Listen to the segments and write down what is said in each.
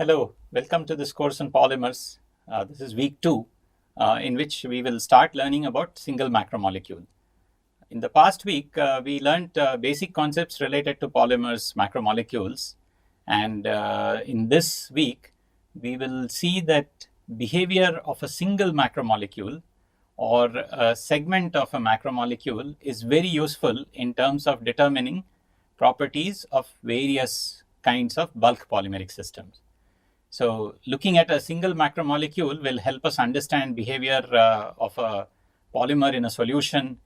Hello, welcome to this course on polymers. This is week 2, in which we will start learning about single macromolecule. In the past week, we learned basic concepts related to polymers, macromolecules, and in this week, we will see that behavior of a single macromolecule or a segment of a macromolecule is very useful in terms of determining properties of various kinds of bulk polymeric systems. So looking at a single macromolecule will help us understand behavior of a polymer in a solution.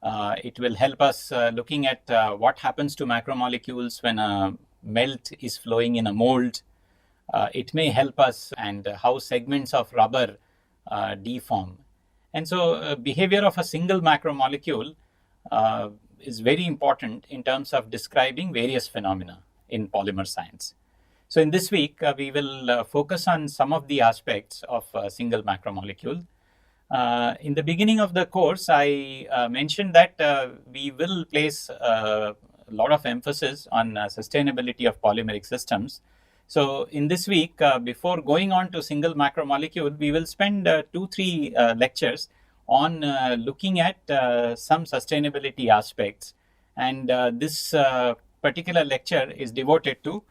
It will help us looking at what happens to macromolecules when a melt is flowing in a mold. It may help us and how segments of rubber deform. And so behavior of a single macromolecule is very important in terms of describing various phenomena in polymer science. So in this week, we will focus on some of the aspects of a single macromolecule. In the beginning of the course, I mentioned that we will place a lot of emphasis on sustainability of polymeric systems. So in this week, before going on to single macromolecule, we will spend 2-3 lectures on looking at some sustainability aspects. And this particular lecture is devoted to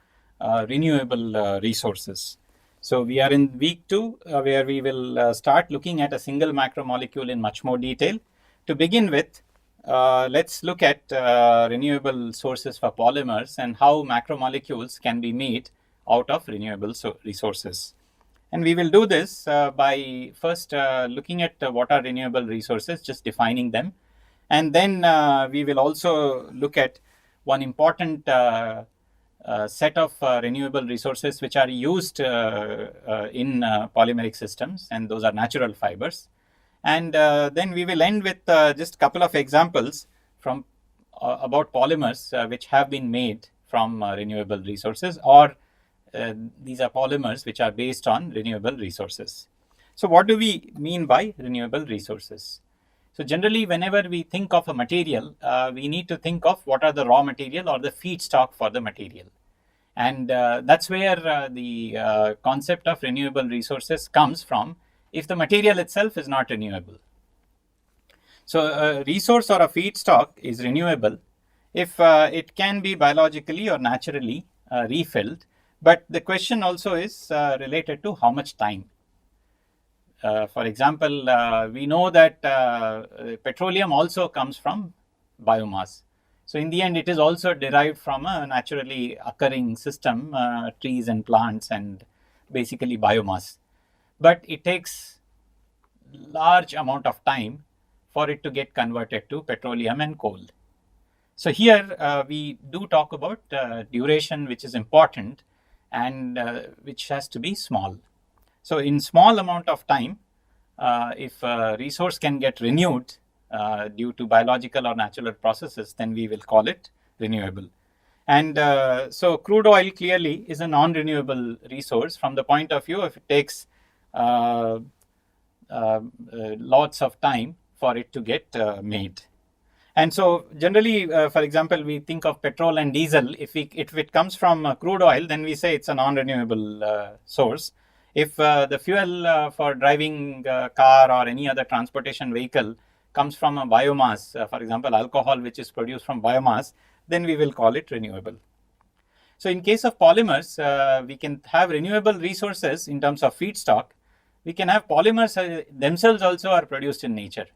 renewable resources. So we are in week 2 where we will start looking at a single macromolecule in much more detail. To begin with, let's look at renewable sources for polymers and how macromolecules can be made out of renewable resources. And we will do this by first looking at what are renewable resources, just defining them. And then we will also look at one important set of renewable resources which are used in polymeric systems, and those are natural fibers. And then we will end with just a couple of examples from about polymers which have been made from renewable resources, or these are polymers which are based on renewable resources. So what do we mean by renewable resources? So generally, whenever we think of a material, we need to think of what are the raw material or the feedstock for the material. And that's where the concept of renewable resources comes from if the material itself is not renewable. So a resource or a feedstock is renewable if it can be biologically or naturally refilled. But the question also is related to how much time. For example, we know that petroleum also comes from biomass. So in the end, it is also derived from a naturally occurring system, trees and plants and basically biomass. But it takes large amount of time for it to get converted to petroleum and coal. So here we do talk about duration, which is important and which has to be small. So in small amount of time, if a resource can get renewed due to biological or natural processes, then we will call it renewable. And so crude oil clearly is a non-renewable resource from the point of view if it takes lots of time for it to get made. And so generally, for example, we think of petrol and diesel. If it comes from crude oil, then we say it's a non-renewable source. If the fuel for driving a car or any other transportation vehicle comes from a biomass, for example, alcohol which is produced from biomass, then we will call it renewable. So in case of polymers, we can have renewable resources in terms of feedstock. We can have polymers themselves also are produced in nature.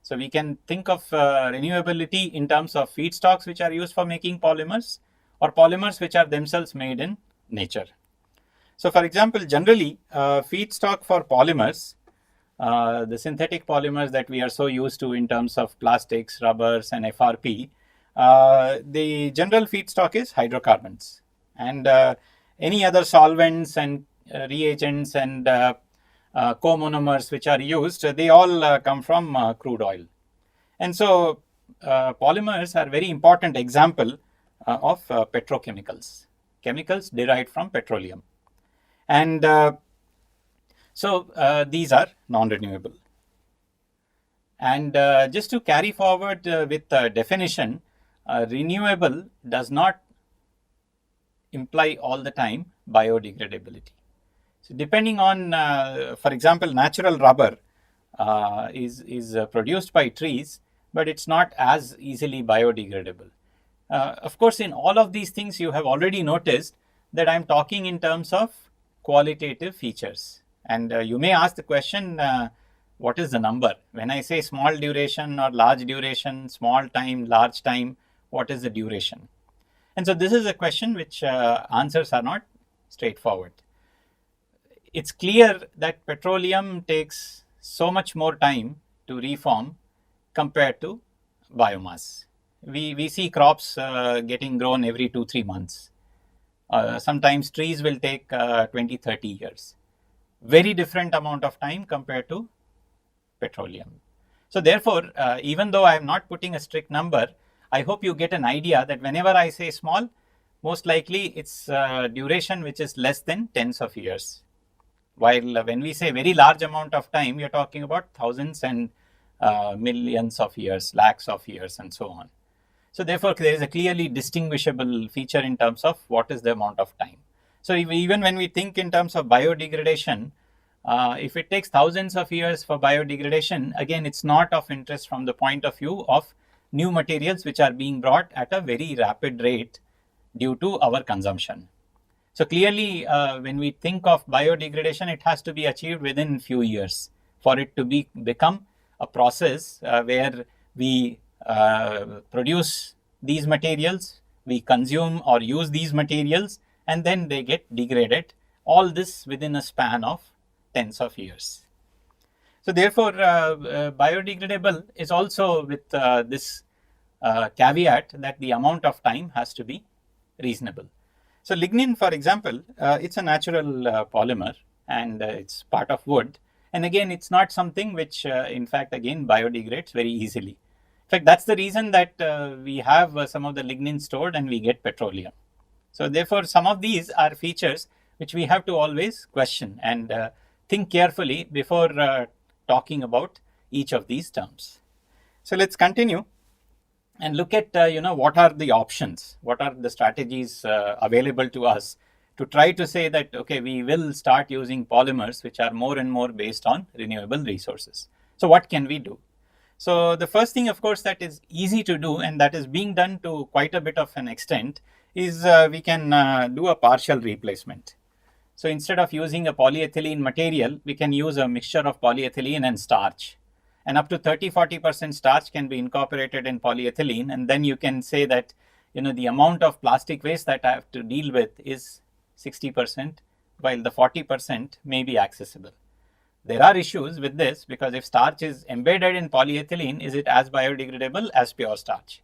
So we can think of renewability in terms of feedstocks which are used for making polymers, or polymers which are themselves made in nature. So for example, generally feedstock for polymers, the synthetic polymers that we are so used to in terms of plastics, rubbers and FRP, the general feedstock is hydrocarbons, and any other solvents and reagents and comonomers which are used, they all come from crude oil. And so polymers are very important example of petrochemicals, chemicals derived from petroleum. And so these are non-renewable. And just to carry forward with the definition, renewable does not imply all the time biodegradability. So depending on, for example, natural rubber is produced by trees, but it's not as easily biodegradable. Of course, in all of these things, you have already noticed that I'm talking in terms of qualitative features. And you may ask the question, what is the number? When I say small duration or large duration, small time, large time, what is the duration? And so this is a question which answers are not straightforward. It's clear that petroleum takes so much more time to reform compared to biomass. We see crops getting grown every 2-3 months. Sometimes trees will take 20, 30 years. Very different amount of time compared to petroleum. So therefore, even though I am not putting a strict number, I hope you get an idea that whenever I say small, most likely it's duration which is less than tens of years. While when we say very large amount of time, we are talking about thousands and millions of years, lakhs of years, and so on. So therefore, there is a clearly distinguishable feature in terms of what is the amount of time. So even when we think in terms of biodegradation, if it takes thousands of years for biodegradation, again, it's not of interest from the point of view of new materials which are being brought at a very rapid rate due to our consumption. So clearly, when we think of biodegradation, it has to be achieved within few years for it to become a process where we produce these materials, we consume or use these materials, and then they get degraded. All this within a span of tens of years. So therefore, biodegradable is also with this caveat that the amount of time has to be reasonable. So lignin, for example, it's a natural polymer, and it's part of wood. And again, it's not something which, in fact, again, biodegrades very easily. In fact, that's the reason that we have some of the lignin stored and we get petroleum. So therefore, some of these are features which we have to always question and think carefully before talking about each of these terms. So let's continue and look at what are the options, what are the strategies available to us to try to say that, okay, we will start using polymers which are more and more based on renewable resources. So what can we do? So the first thing, of course, that is easy to do and that is being done to quite a bit of an extent is we can do a partial replacement. So instead of using a polyethylene material, we can use a mixture of polyethylene and starch. And up to 30-40% starch can be incorporated in polyethylene. And then you can say that, the amount of plastic waste that I have to deal with is 60%, while the 40% may be accessible. There are issues with this because if starch is embedded in polyethylene, is it as biodegradable as pure starch?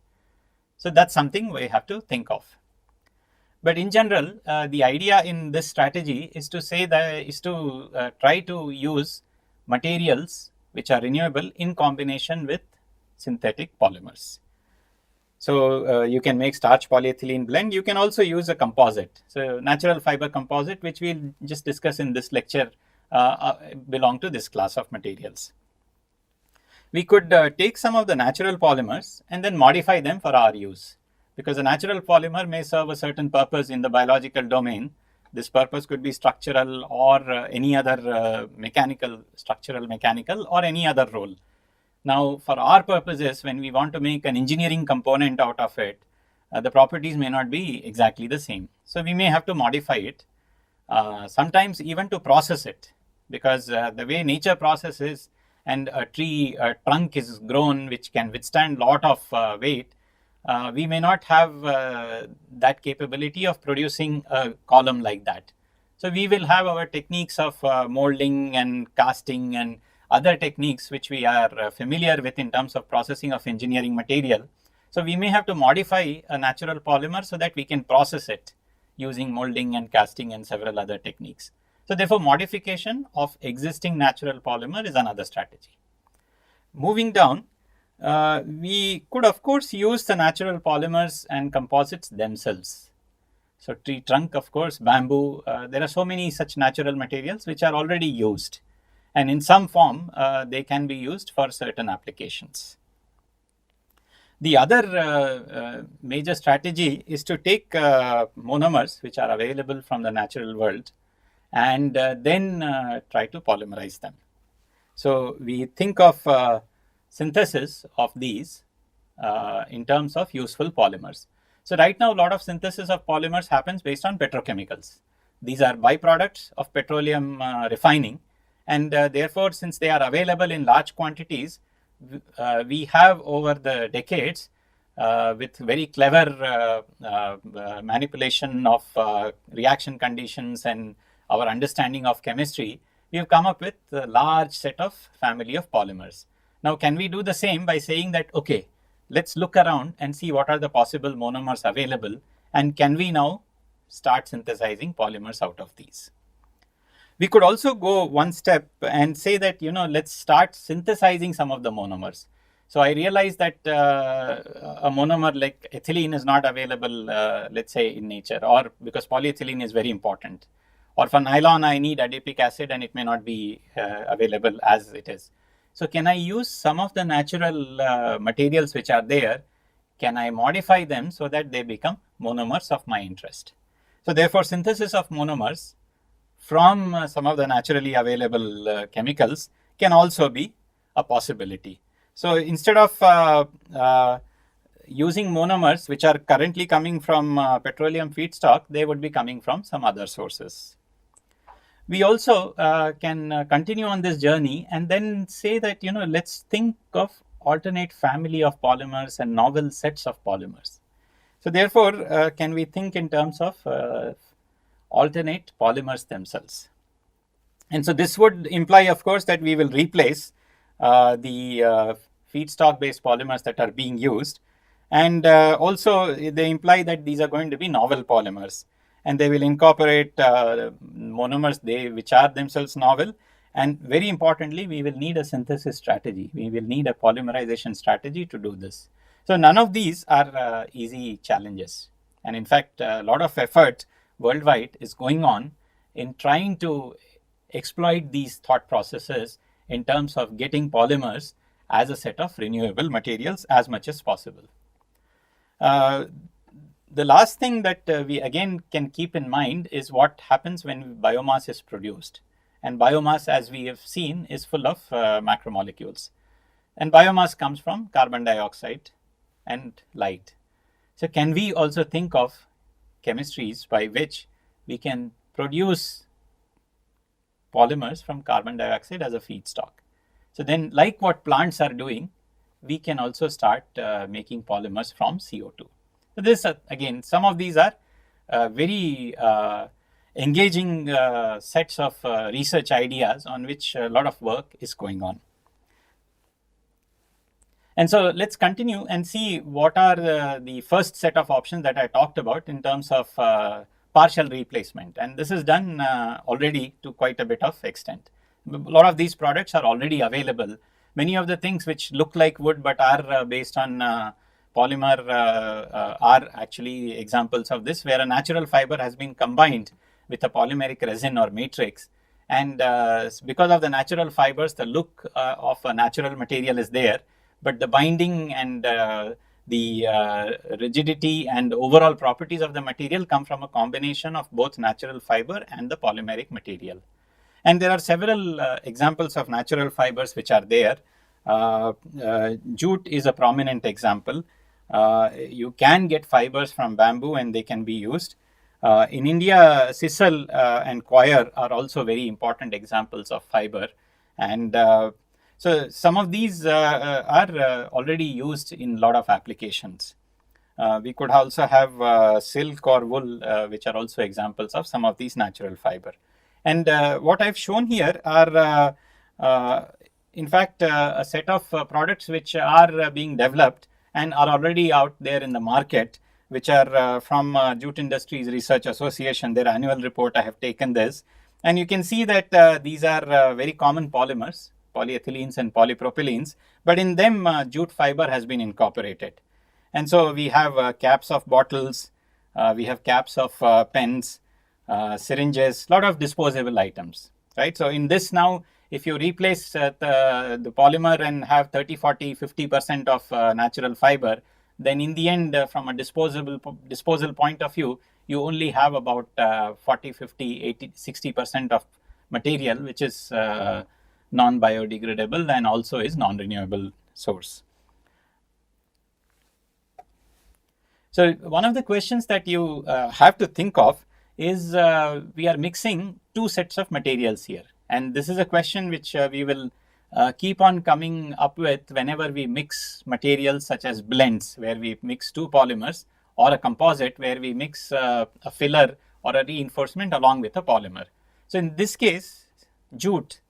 So that's something we have to think of. But in general, the idea in this strategy is to say that is to try to use materials which are renewable in combination with synthetic polymers. So you can make starch polyethylene blend. You can also use a composite. So natural fiber composite, which we'll just discuss in this lecture, belong to this class of materials. We could take some of the natural polymers and then modify them for our use, because a natural polymer may serve a certain purpose in the biological domain. This purpose could be structural or any other structural, mechanical, or any other role. Now, for our purposes, when we want to make an engineering component out of it, the properties may not be exactly the same. So we may have to modify it, sometimes even to process it, because the way nature processes and a tree trunk is grown, which can withstand a lot of weight, we may not have that capability of producing a column like that. So we will have our techniques of molding and casting and other techniques which we are familiar with in terms of processing of engineering material. So we may have to modify a natural polymer so that we can process it using molding and casting and several other techniques. So therefore, modification of existing natural polymer is another strategy. Moving down, we could, of course, use the natural polymers and composites themselves. So tree trunk, of course, bamboo, there are so many such natural materials which are already used. And in some form, they can be used for certain applications. The other major strategy is to take monomers which are available from the natural world and then try to polymerize them. So we think of synthesis of these in terms of useful polymers. So right now, a lot of synthesis of polymers happens based on petrochemicals. These are byproducts of petroleum refining, and therefore, since they are available in large quantities, we have over the decades, with very clever manipulation of reaction conditions and our understanding of chemistry, we have come up with a large set of family of polymers. Now, can we do the same by saying that, okay, let's look around and see what are the possible monomers available, and can we now start synthesizing polymers out of these? We could also go one step and say that, let's start synthesizing some of the monomers. So I realize that a monomer like ethylene is not available, let's say, in nature, or because polyethylene is very important. Or for nylon, I need adipic acid and it may not be available as it is. So can I use some of the natural materials which are there? Can I modify them so that they become monomers of my interest? So therefore, synthesis of monomers from some of the naturally available chemicals can also be a possibility. So instead of using monomers which are currently coming from petroleum feedstock, they would be coming from some other sources. We also can continue on this journey and then say that, let's think of alternate family of polymers and novel sets of polymers. So therefore, can we think in terms of alternate polymers themselves? And so this would imply, of course, that we will replace the feedstock based polymers that are being used, and also they imply that these are going to be novel polymers, and they will incorporate monomers which are themselves novel. And very importantly, we will need a synthesis strategy. We will need a polymerization strategy to do this. So none of these are easy challenges, and in fact a lot of effort worldwide is going on in trying to exploit these thought processes in terms of getting polymers as a set of renewable materials as much as possible. The last thing that we again can keep in mind is what happens when biomass is produced. And biomass, as we have seen, is full of macromolecules. And biomass comes from carbon dioxide and light. So can we also think of chemistries by which we can produce polymers from carbon dioxide as a feedstock? So then, like what plants are doing, we can also start making polymers from CO2. So this, again, some of these are very engaging sets of research ideas on which a lot of work is going on. And so let's continue and see what are the first set of options that I talked about in terms of partial replacement. And this is done already to quite a bit of extent. A lot of these products are already available. Many of the things which look like wood but are based on polymer are actually examples of this, where a natural fiber has been combined with a polymeric resin or matrix. And because of the natural fibers, the look of a natural material is there, but the binding and the rigidity and overall properties of the material come from a combination of both natural fiber and the polymeric material. And there are several examples of natural fibers which are there. Jute is a prominent example. You can get fibers from bamboo and they can be used. In India, sisal and coir are also very important examples of fiber. And so some of these are already used in a lot of applications. We could also have silk or wool, which are also examples of some of these natural fiber. And what I've shown here are, in fact, a set of products which are being developed and are already out there in the market, which are from Jute Industries Research Association. Their annual report, I have taken this. And you can see that these are very common polymers, polyethylenes and polypropylenes, but in them jute fiber has been incorporated. And so we have caps of bottles, we have caps of pens, syringes, lot of disposable items, right? So in this now, if you replace the polymer and have 30, 40, 50% of natural fiber, then in the end, from a disposal point of view, you only have about 40, 50, 80, 60% of material which is non-biodegradable and also is non-renewable source. So one of the questions that you have to think of is we are mixing two sets of materials here. And this is a question which we will keep on coming up with whenever we mix materials such as blends, where we mix two polymers, or a composite where we mix a filler or a reinforcement along with a polymer. So in this case, jute,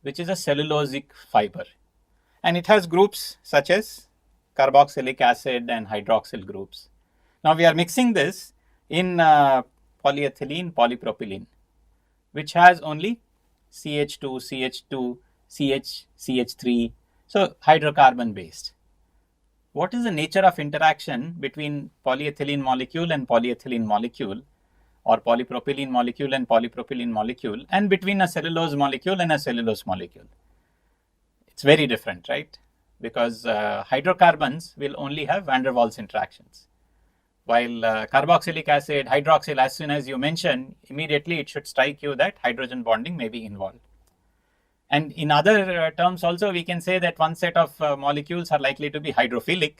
which is a cellulosic fiber, and it has groups such as carboxylic acid and hydroxyl groups. Now we are mixing this in polyethylene polypropylene, which has only CH2, CH2, CH, CH3, so hydrocarbon based. What is the nature of interaction between polyethylene molecule and polyethylene molecule, or polypropylene molecule and polypropylene molecule, and between a cellulose molecule and a cellulose molecule? It's very different, right? Because hydrocarbons will only have van der Waals interactions. While carboxylic acid, hydroxyl, as soon as you mention, immediately it should strike you that hydrogen bonding may be involved. And in other terms also, we can say that one set of molecules are likely to be hydrophilic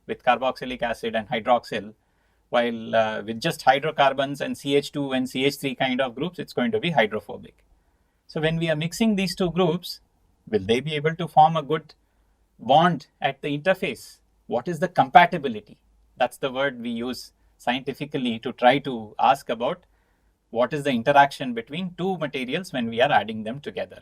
with carboxylic acid and hydroxyl, while with just hydrocarbons and CH2 and CH3 kind of groups, it's going to be hydrophobic. So when we are mixing these two groups, will they be able to form a good bond at the interface? What is the compatibility? That's the word we use scientifically to try to ask about what is the interaction between two materials when we are adding them together.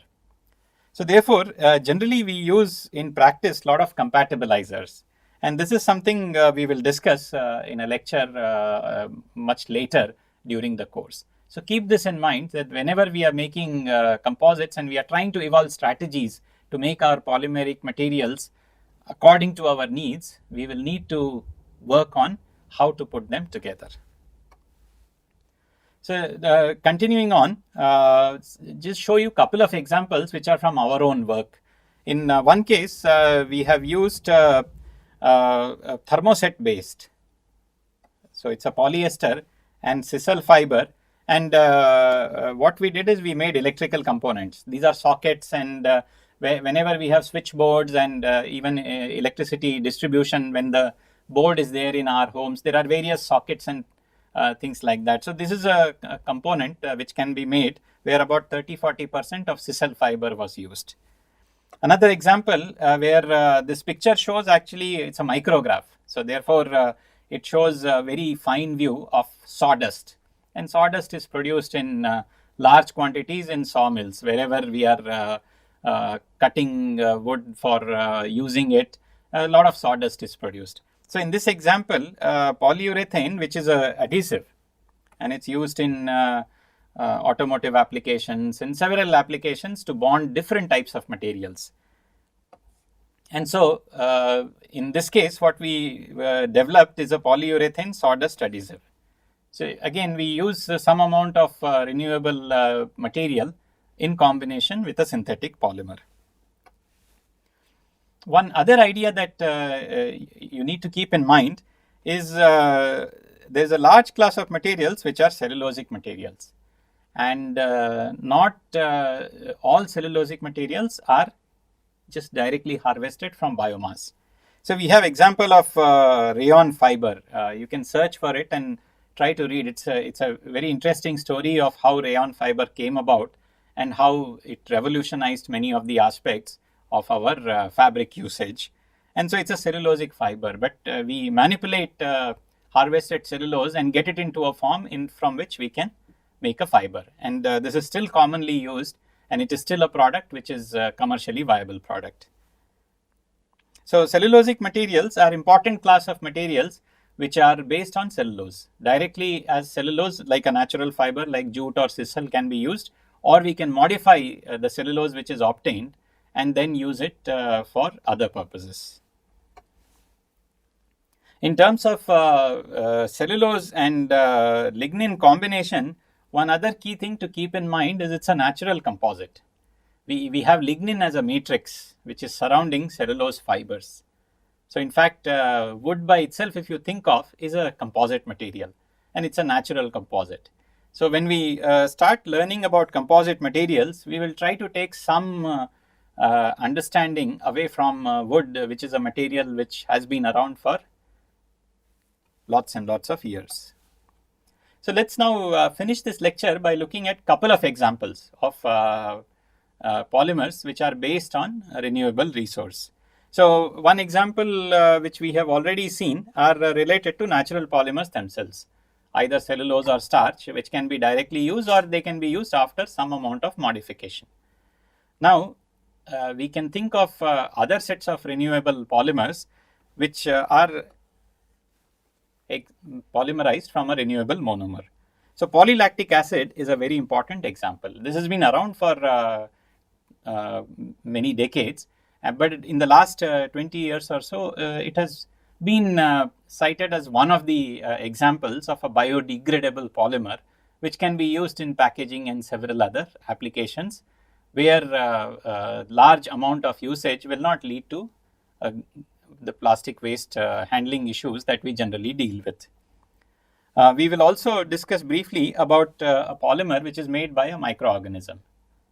So therefore, generally we use in practice a lot of compatibilizers. And this is something we will discuss in a lecture much later during the course. So keep this in mind, that whenever we are making composites and we are trying to evolve strategies to make our polymeric materials according to our needs, we will need to work on how to put them together. So continuing on, just show you a couple of examples which are from our own work. In one case, we have used thermoset based. So it's a polyester and sisal fiber, and what we did is we made electrical components. These are sockets, and whenever we have switchboards and even electricity distribution, when the board is there in our homes, there are various sockets and things like that. So this is a component which can be made where about 30-40% of sisal fiber was used. Another example where this picture shows, actually it's a micrograph. So therefore it shows a very fine view of sawdust, and sawdust is produced in large quantities in sawmills. Wherever we are cutting wood for using it, a lot of sawdust is produced. So in this example, polyurethane, which is a adhesive, and it's used in automotive applications and several applications to bond different types of materials. And so in this case, what we developed is a polyurethane sawdust adhesive. So again, we use some amount of renewable material in combination with a synthetic polymer. One other idea that you need to keep in mind is there's a large class of materials which are cellulosic materials, and not all cellulosic materials are just directly harvested from biomass. So we have example of rayon fiber. You can search for it and try to read. It's a very interesting story of how rayon fiber came about and how it revolutionized many of the aspects of our fabric usage. And so it's a cellulosic fiber, but we manipulate harvested cellulose and get it into a form from which we can make a fiber. And this is still commonly used, and it is still a product which is a commercially viable product. So cellulosic materials are important class of materials which are based on cellulose. Directly as cellulose, like a natural fiber like jute or sisal, can be used, or we can modify the cellulose which is obtained and then use it for other purposes. In terms of cellulose and lignin combination, one other key thing to keep in mind is it's a natural composite. We have lignin as a matrix which is surrounding cellulose fibers. So in fact, wood by itself, if you think of, is a composite material. and it's a natural composite. So when we start learning about composite materials, we will try to take some understanding away from wood, which is a material which has been around for lots and lots of years. So let's now finish this lecture by looking at a couple of examples of polymers which are based on a renewable resource. So one example which we have already seen are related to natural polymers themselves, either cellulose or starch, which can be directly used or they can be used after some amount of modification. Now, we can think of other sets of renewable polymers which are polymerized from a renewable monomer. So polylactic acid is a very important example. This has been around for many decades, but in the last 20 years or so, it has been cited as one of the examples of a biodegradable polymer which can be used in packaging and several other applications where large amount of usage will not lead to the plastic waste handling issues that we generally deal with. We will also discuss briefly about a polymer which is made by a microorganism.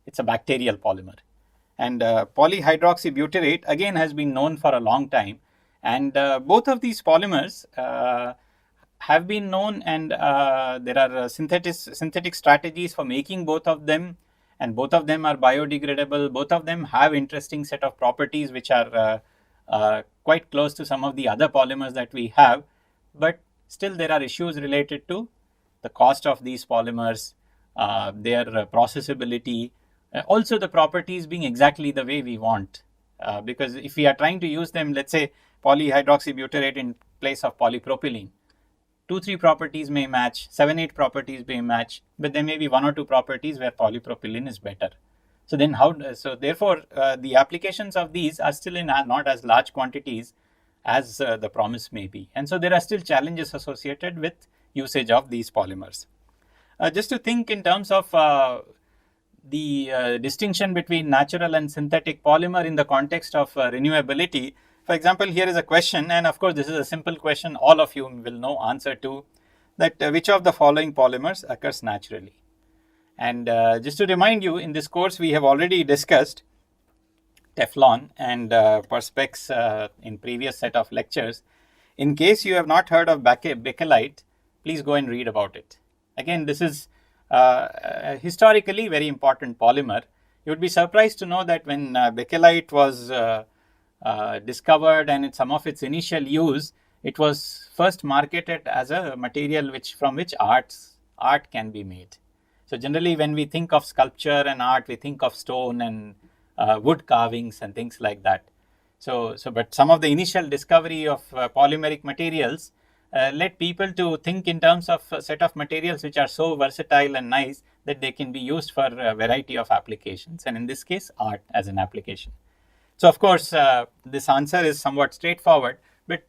It's a bacterial polymer. And polyhydroxybutyrate again has been known for a long time. And both of these polymers have been known, and there are synthetic strategies for making both of them, and both of them are biodegradable. Both of them have interesting set of properties which are quite close to some of the other polymers that we have, but still there are issues related to the cost of these polymers, their processability, also the properties being exactly the way we want. Because if we are trying to use them, let's say polyhydroxybutyrate in place of polypropylene, 2-3 properties may match, 7-8 properties may match, but there may be 1 or 2 properties where polypropylene is better. So then therefore the applications of these are still in not as large quantities as the promise may be. And so there are still challenges associated with usage of these polymers. Just to think in terms of the distinction between natural and synthetic polymer in the context of renewability. For example, here is a question, and of course this is a simple question all of you will know answer to, that which of the following polymers occurs naturally? And just to remind you, in this course we have already discussed Teflon and Perspex in previous set of lectures. In case you have not heard of bakelite, please go and read about it. Again, this is historically very important polymer. You would be surprised to know that when bakelite was discovered and in some of its initial use, it was first marketed as a material from which art can be made. So generally when we think of sculpture and art, we think of stone and wood carvings and things like that. But some of the initial discovery of polymeric materials led people to think in terms of a set of materials which are so versatile and nice that they can be used for a variety of applications, and in this case art as an application. So of course this answer is somewhat straightforward, but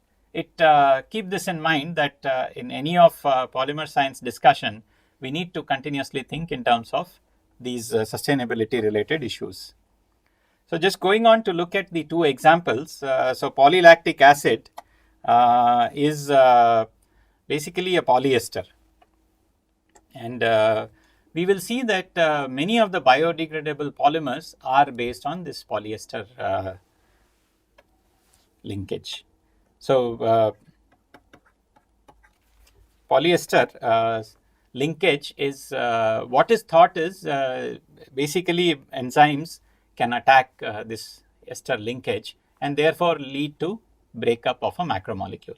keep this in mind that in any of polymer science discussion we need to continuously think in terms of these sustainability related issues. So just going on to look at the two examples. So polylactic acid is basically a polyester, and we will see that many of the biodegradable polymers are based on this polyester linkage. So polyester linkage is what is thought is basically enzymes can attack this ester linkage and therefore lead to breakup of a macromolecule.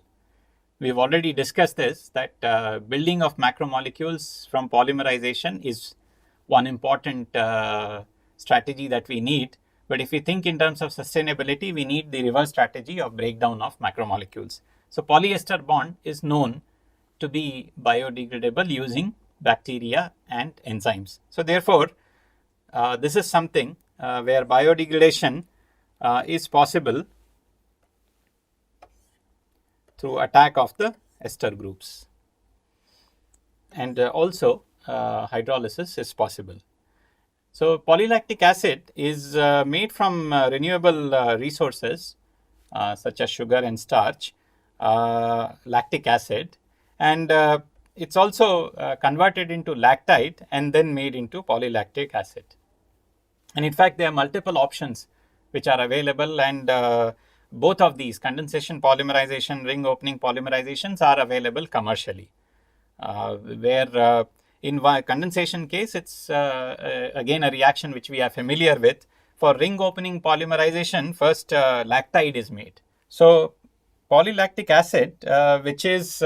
We've already discussed this, that building of macromolecules from polymerization is one important strategy that we need. But if we think in terms of sustainability, we need the reverse strategy of breakdown of macromolecules. So polyester bond is known to be biodegradable using bacteria and enzymes. So therefore, this is something where biodegradation is possible through attack of the ester groups, and also hydrolysis is possible. So polylactic acid is made from renewable resources such as sugar and starch, lactic acid, and it's also converted into lactite and then made into polylactic acid. And in fact, there are multiple options which are available, and both of these, condensation polymerization, ring opening polymerizations, are available commercially. Where in condensation case, it's again a reaction which we are familiar with. For ring opening polymerization, first lactide is made. So polylactic acid, which is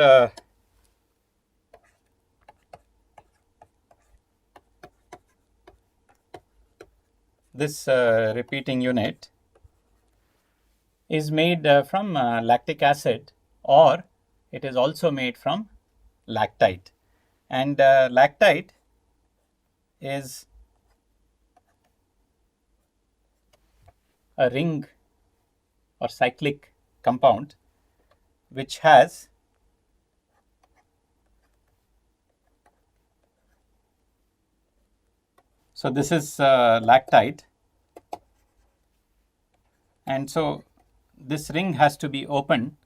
this repeating unit, is made from lactic acid, or it is also made from lactite. And lactite is a ring or cyclic compound which has so this is lactite, and so this ring has to be opened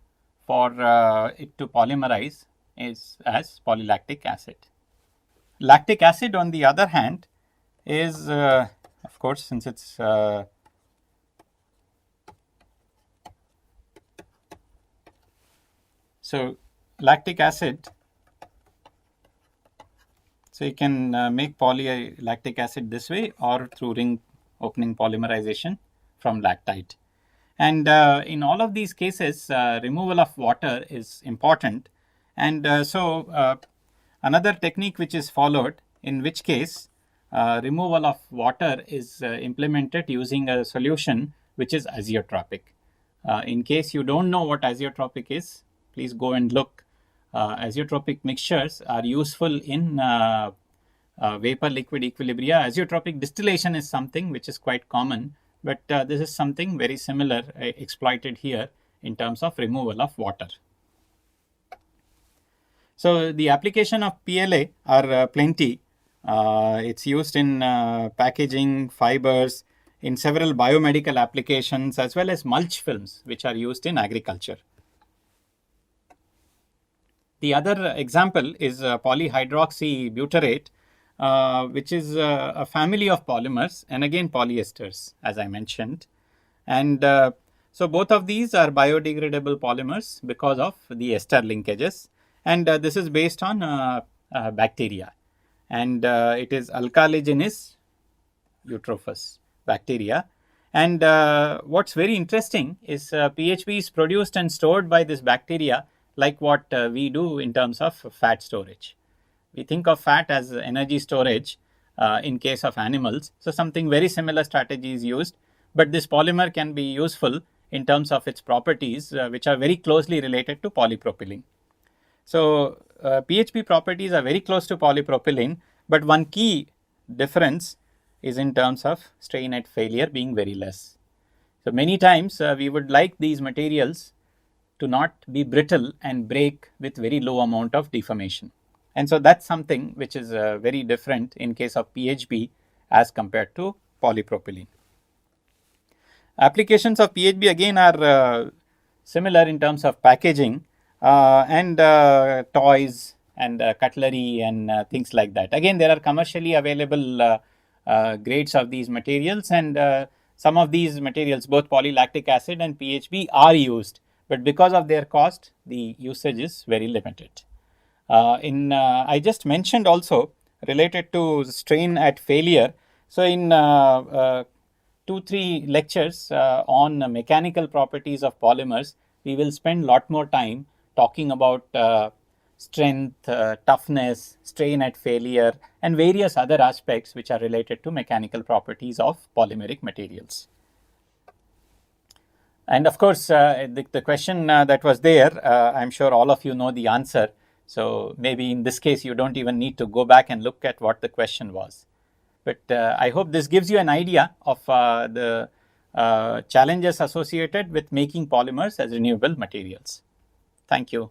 for it to polymerize as polylactic acid. Lactic acid, on the other hand, is of course, since it's so lactic acid, so you can make polylactic acid this way or through ring opening polymerization from lactite. And in all of these cases, removal of water is important. And so another technique which is followed, in which case removal of water is implemented using a solution which is azeotropic. In case you don't know what azeotropic is, please go and look. Azeotropic mixtures are useful in vapor liquid equilibria. Azeotropic distillation is something which is quite common, but this is something very similar exploited here in terms of removal of water. So the application of PLA are plenty. It's used in packaging, fibers, in several biomedical applications, as well as mulch films which are used in agriculture. The other example is polyhydroxybutyrate, which is a family of polymers, and again polyesters, as I mentioned. And so both of these are biodegradable polymers because of the ester linkages, and this is based on bacteria, and it is alkaligenes eutrophus bacteria. And what's very interesting is PHB is produced and stored by this bacteria like what we do in terms of fat storage. We think of fat as energy storage in case of animals. So something very similar strategy is used, but this polymer can be useful in terms of its properties, which are very closely related to polypropylene. So PHB properties are very close to polypropylene, but one key difference is in terms of strain at failure being very less. So many times we would like these materials to not be brittle and break with very low amount of deformation. And so that's something which is very different in case of PHB as compared to polypropylene. Applications of PHB again are similar in terms of packaging and toys and cutlery and things like that. Again, there are commercially available grades of these materials, and some of these materials, both polylactic acid and PHB, are used, but because of their cost, the usage is very limited. I just mentioned also related to strain at failure. So in 2-3 lectures on mechanical properties of polymers, we will spend a lot more time talking about strength, toughness, strain at failure, and various other aspects which are related to mechanical properties of polymeric materials. And of course, the question that was there, I'm sure all of you know the answer. So maybe in this case, you don't even need to go back and look at what the question was. But I hope this gives you an idea of the challenges associated with making polymers as renewable materials. Thank you.